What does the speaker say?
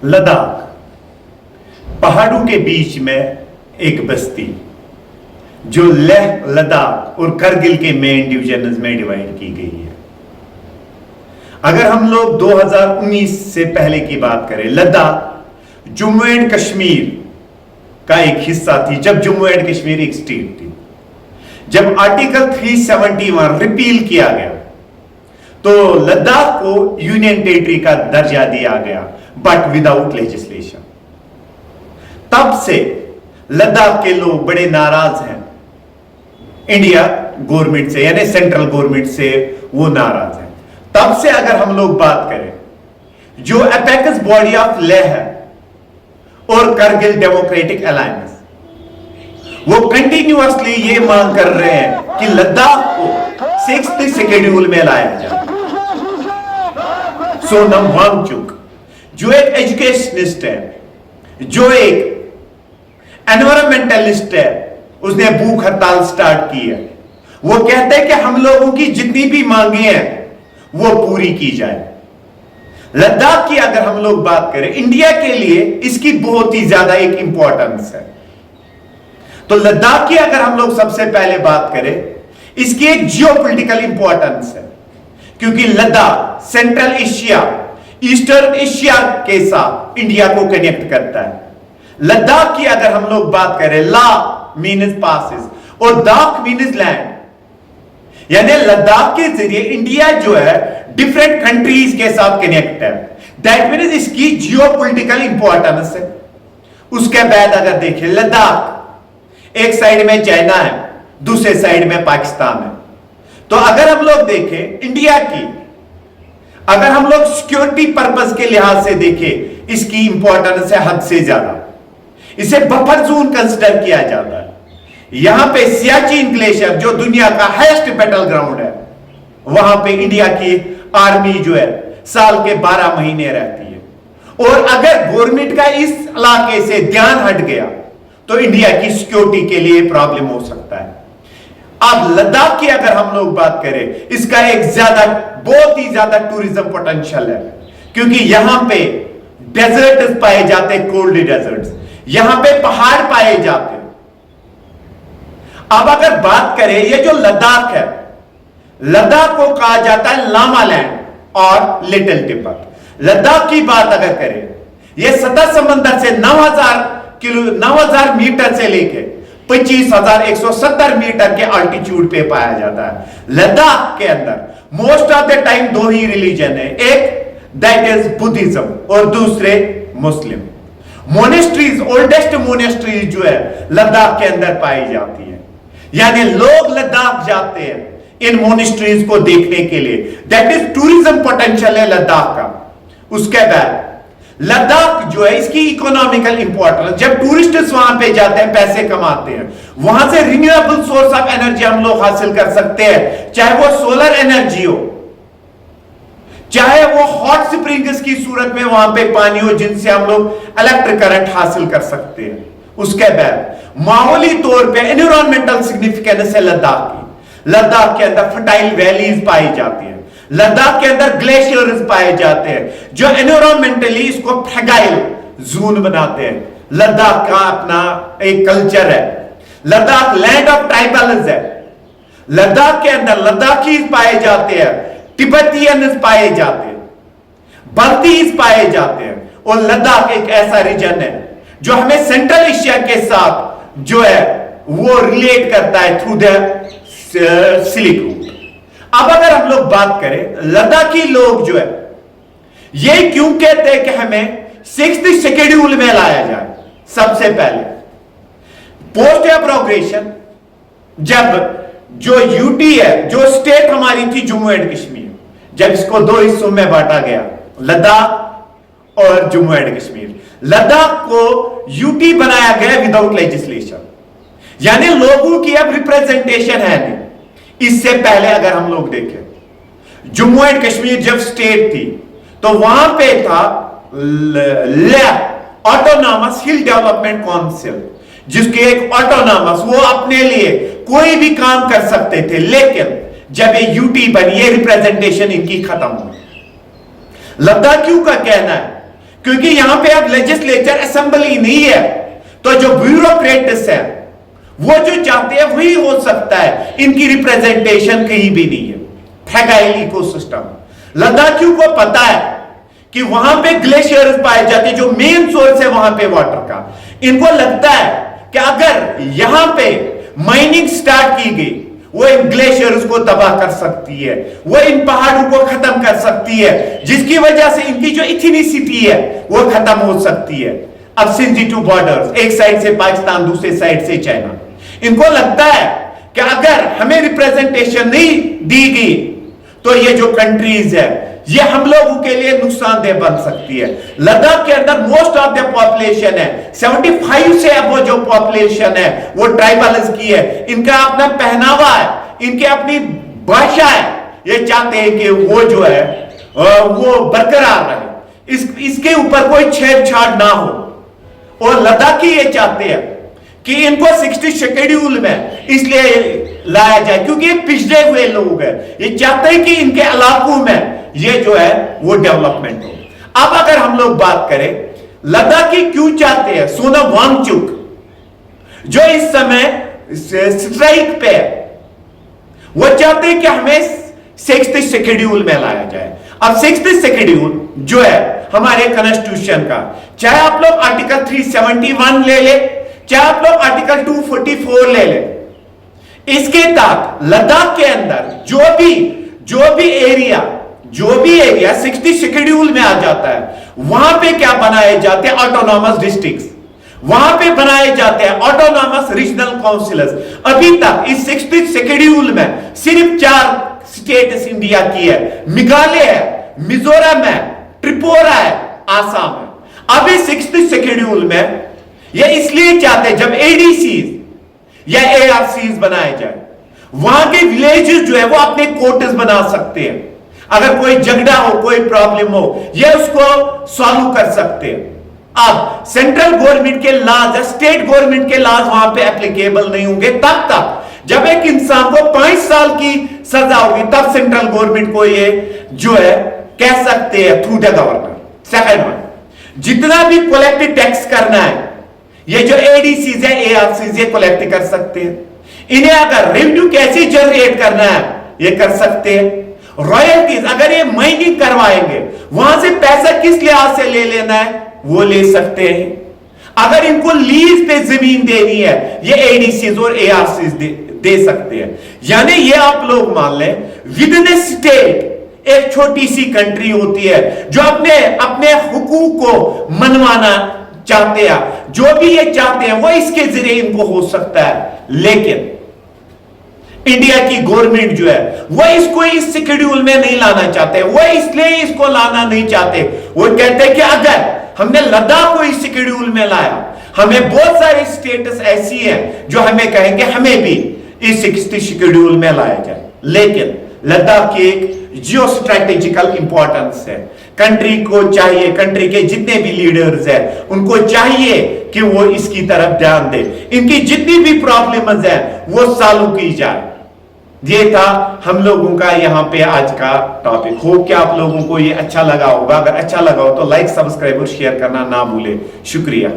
लद्दाख, पहाड़ों के बीच में एक बस्ती जो लेह लद्दाख और करगिल के मेन डिवीजन में डिवाइड की गई है। अगर हम लोग 2019 से पहले की बात करें, लद्दाख जम्मू एंड कश्मीर का एक हिस्सा थी जब जम्मू एंड कश्मीर एक स्टेट थी। जब आर्टिकल 371 रिपील किया गया तो लद्दाख को यूनियन टेरिटरी का दर्जा दिया गया, बट विदाउट लेजिस्लेशन। तब से लद्दाख के लोग बड़े नाराज हैं इंडिया गवर्नमेंट से, यानी सेंट्रल गवर्नमेंट से वो नाराज हैं। तब से अगर हम लोग बात करें, जो अपेक्स बॉडी ऑफ लेह है और करगिल डेमोक्रेटिक अलायंस, वो कंटिन्यूअसली ये मांग कर रहे हैं कि लद्दाख को 6th शेड्यूल में लाया जाए। सोनम वांगचुक जो एक एजुकेशनिस्ट है, जो एक एनवायरमेंटलिस्ट है, उसने भूख हड़ताल स्टार्ट की है। वो कहते हैं कि हम लोगों की जितनी भी मांगे हैं वो पूरी की जाए। लद्दाख की अगर हम लोग बात करें, इंडिया के लिए इसकी बहुत ही ज्यादा एक इंपॉर्टेंस है। तो लद्दाख की अगर हम लोग सबसे पहले बात करें, इसकी एक जियोपॉलिटिकल इंपॉर्टेंस है, क्योंकि Ladakh central Asia, eastern Asia के साथ इंडिया को कनेक्ट करता है। लद्दाख की अगर हम लोग बात करें, ला मीन्स पासेस और दाख मीन्स लैंड, यानी लद्दाख के जरिए इंडिया जो है डिफरेंट कंट्रीज के साथ कनेक्ट है। दैट मीन्स इसकी जियोपॉलिटिकल इंपॉर्टेंस है। उसके बाद अगर देखें, लद्दाख एक साइड में चाइना है, दूसरे साइड में पाकिस्तान है। तो अगर हम लोग देखें इंडिया की, अगर हम लोग सिक्योरिटी पर्पस के लिहाज से देखें, इसकी इंपॉर्टेंस है हद से ज्यादा। इसे बफर जोन कंसिडर किया जाता है। यहां पे सियाचिन ग्लेशियर जो दुनिया का हाईएस्ट बैटल ग्राउंड है, वहां पे इंडिया की आर्मी जो है साल के 12 महीने रहती है। और अगर गवर्नमेंट का इस इलाके से ध्यान हट गया तो इंडिया की सिक्योरिटी के लिए प्रॉब्लम हो सकता है। अब लद्दाख की अगर हम लोग बात करें, इसका एक बहुत ही ज्यादा टूरिज्म पोटेंशियल है, क्योंकि यहां पे डेजर्ट पाए जाते हैं, कोल्ड डेजर्ट्स, यहां पे पहाड़ पाए जाते हैं। अब अगर बात करें, ये जो लद्दाख है, लद्दाख को कहा जाता है लामा लैंड और लिटिल तिब्बत। लद्दाख की बात अगर करें, यह सतह समंदर से 9,000 मीटर से लेके 25,170 मीटर के अल्टीट्यूड पे पाया जाता है। लद्दाख के अंदर मोस्ट ऑफ द टाइम दो ही रिलीजन है, एक दैट इज बुद्धिज्म और दूसरे मुस्लिम। मोनेस्ट्रीज, ओल्डेस्ट मोनेस्ट्रीज जो है लद्दाख के अंदर पाई जाती है, यानी लोग लद्दाख जाते हैं इन मोनेस्ट्रीज को देखने के लिए। दैट इज टूरिज्म पोटेंशियल है लद्दाख का। उसके बाद लद्दाख जो है, इसकी इकोनॉमिकल इंपॉर्टेंस, जब टूरिस्ट्स वहां पे जाते हैं पैसे कमाते हैं, वहां से रिन्यूएबल सोर्स ऑफ एनर्जी हम लोग हासिल कर सकते हैं, चाहे वो सोलर एनर्जी हो, चाहे वो हॉट स्प्रिंग्स की सूरत में वहां पे पानी हो जिनसे हम लोग इलेक्ट्रिक करंट हासिल कर सकते हैं। उसके बाद माहौली तौर पे एनवायरमेंटल सिग्निफिकेंस है लद्दाख की। लद्दाख के अंदर फर्टाइल वैलीज पाई जाती है, लद्दाख के अंदर ग्लेशियर्स पाए जाते हैं जो एनवायरमेंटली इसको फ्रगाइल जोन बनाते हैं। लद्दाख का अपना एक कल्चर है। लद्दाख लैंड ऑफ ट्राइबल्स है। लद्दाख के अंदर लद्दाखीज पाए जाते हैं, तिब्बतियंस पाए जाते हैं, बल्तीज पाए जाते हैं। और लद्दाख एक ऐसा रीजन है जो हमें सेंट्रल एशिया के साथ जो है वो रिलेट करता है थ्रू द सिल्क रूट। अब अगर हम लोग बात करें, लद्दाखी लोग जो है ये क्यों कहते हैं कि हमें 6th शेड्यूल में लाया जाए। सबसे पहले पोस्ट एब्रोगेशन, जब जो यूटी है, जो स्टेट हमारी थी जम्मू एंड कश्मीर, जब इसको दो हिस्सों में बांटा गया, लद्दाख और जम्मू एंड कश्मीर, लद्दाख को यूटी बनाया गया विदाउट लेजिस्लेशन, यानी लोगों की अब रिप्रेजेंटेशन है नहीं। इससे पहले अगर हम लोग देखें, जम्मू एंड कश्मीर जब स्टेट थी तो वहां पे था ऑटोनॉमस हिल डेवलपमेंट काउंसिल, जिसके एक ऑटोनॉमस, वो अपने लिए कोई भी काम कर सकते थे। लेकिन जब ये यूटी बनी, ये रिप्रेजेंटेशन इनकी खत्म हुई। लद्दाखियों का कहना है क्योंकि यहां पे अब लेजिस्लेचर असेंबली नहीं है, तो जो ब्यूरोक्रेट्स है वो जो चाहते हैं वही हो सकता है, इनकी रिप्रेजेंटेशन कहीं भी नहीं है। फ्रैगाइल इकोसिस्टम, लद्दाखियों को पता है कि वहां पे ग्लेशियर्स पाए जाते हैं, जो मेन सोर्स है वहां पे वाटर का। इनको लगता है कि अगर यहां पे माइनिंग स्टार्ट की गई, वो इन ग्लेशियर्स को तबाह कर सकती है, वो इन पहाड़ों को खत्म कर सकती है, जिसकी वजह से इनकी जो इथेनिसिटी है वो खत्म हो सकती है। अब सेंसिटिव बॉर्डर्स, एक साइड से पाकिस्तान, दूसरे साइड से चाइना। इनको लगता है कि अगर हमें रिप्रेजेंटेशन नहीं दी गई तो ये जो कंट्रीज है ये हम लोगों के लिए नुकसानदेह बन सकती है। लद्दाख के अंदर मोस्ट ऑफ द पॉपुलेशन है, 75 से अब वो जो पॉपुलेशन है वो ट्राइबल्स की है। इनका अपना पहनावा है, इनकी अपनी भाषा है। ये चाहते हैं कि वो जो है वो बरकरार रहे, इसके ऊपर कोई छेड़छाड़ ना हो। और लद्दाखी ये चाहते हैं कि इनको 60 शेड्यूल में इसलिए लाया जाए क्योंकि ये पिछड़े हुए लोग हैं। ये चाहते हैं कि इनके इलाकों में ये जो है वो डेवलपमेंट हो। अब अगर हम लोग बात करें लद्दाखी क्यों चाहते हैं, सोनम वांगचुक जो इस समय स्ट्राइक पे है, वो चाहते हैं कि हमें 60 शेड्यूल में लाया जाए। अब 60 शेड्यूल जो है हमारे कॉन्स्टिट्यूशन का, चाहे आप लोग आर्टिकल 371 ले ले, चाहे आप लोग आर्टिकल 244 ले ले, इसके तहत लद्दाख के अंदर जो भी एरिया 60 शेड्यूल में आ जाता है, वहां पे क्या बनाए जाते हैं, ऑटोनॉमस डिस्ट्रिक्ट्स, वहां पे बनाए जाते हैं ऑटोनॉमस रीजनल काउंसिल्स। अभी तक इस 60 शेड्यूल में सिर्फ 4 स्टेट्स इंडिया की है, मेघालय है, मिजोरम है, त्रिपुरा है, आसाम है। अभी 60 शेड्यूल में ये इसलिए चाहते हैं जब एडीसीज या एआरसीज बनाए जाए, वहां के विलेजेस जो है वो अपने क्वार्टर्स बना सकते हैं। अगर कोई झगड़ा हो, कोई प्रॉब्लम हो, ये उसको सॉल्व कर सकते हैं। अब सेंट्रल गवर्नमेंट के लॉज, स्टेट गवर्नमेंट के लॉज वहां पे एप्लीकेबल नहीं होंगे तब तक जब एक इंसान को 5 साल की सजा होगी, तब सेंट्रल गवर्नमेंट को ये जो है कह सकते हैं through the governor. Second one, जितना भी कलेक्टिव टैक्स करना है, ये जो एडीसीज है, एआरसीज, ये कलेक्ट कर सकते हैं। इन्हें अगर रेवेन्यू कैसे जनरेट करना है ये कर सकते हैं। रॉयल्टीज, अगर ये माइनिंग करवाएंगे, वहां से पैसा किस लिहाज से ले लेना है वो ले सकते हैं। अगर इनको लीज पे जमीन देनी है, ये एडीसीज और एआरसीज दे सकते हैं। यानी ये आप लोग मान लें विद इन ए स्टेट एक छोटी सी कंट्री होती है जो अपने हुकूक को मनवाना चाहते हैं, जो भी ये चाहते हैं वो इसके जरिए इनको हो सकता है। लेकिन इंडिया की गवर्नमेंट जो है वो इसको इस शेड्यूल में नहीं लाना चाहते, वो इसलिए इसको लाना नहीं चाहते। वो कहते हैं कि अगर हमने लद्दाख को इस शेड्यूल में लाया, हमें बहुत सारे स्टेट्स ऐसी हैं जो हमें कहेंगे हमें भी इस 60 शेड्यूल में लाया जाए। लेकिन लद्दाख की एक जियो स्ट्रैटेजिकल इंपॉर्टेंस है। कंट्री को चाहिए, कंट्री के जितने भी लीडर्स हैं उनको चाहिए कि वो इसकी तरफ ध्यान दे, इनकी जितनी भी प्रॉब्लम्स हैं वो सॉल्व की जाए। ये था हम लोगों का यहाँ पे आज का टॉपिक। होप कि आप लोगों को ये अच्छा लगा होगा। अगर अच्छा लगा हो तो लाइक, सब्सक्राइब और शेयर करना ना भूले। शुक्रिया।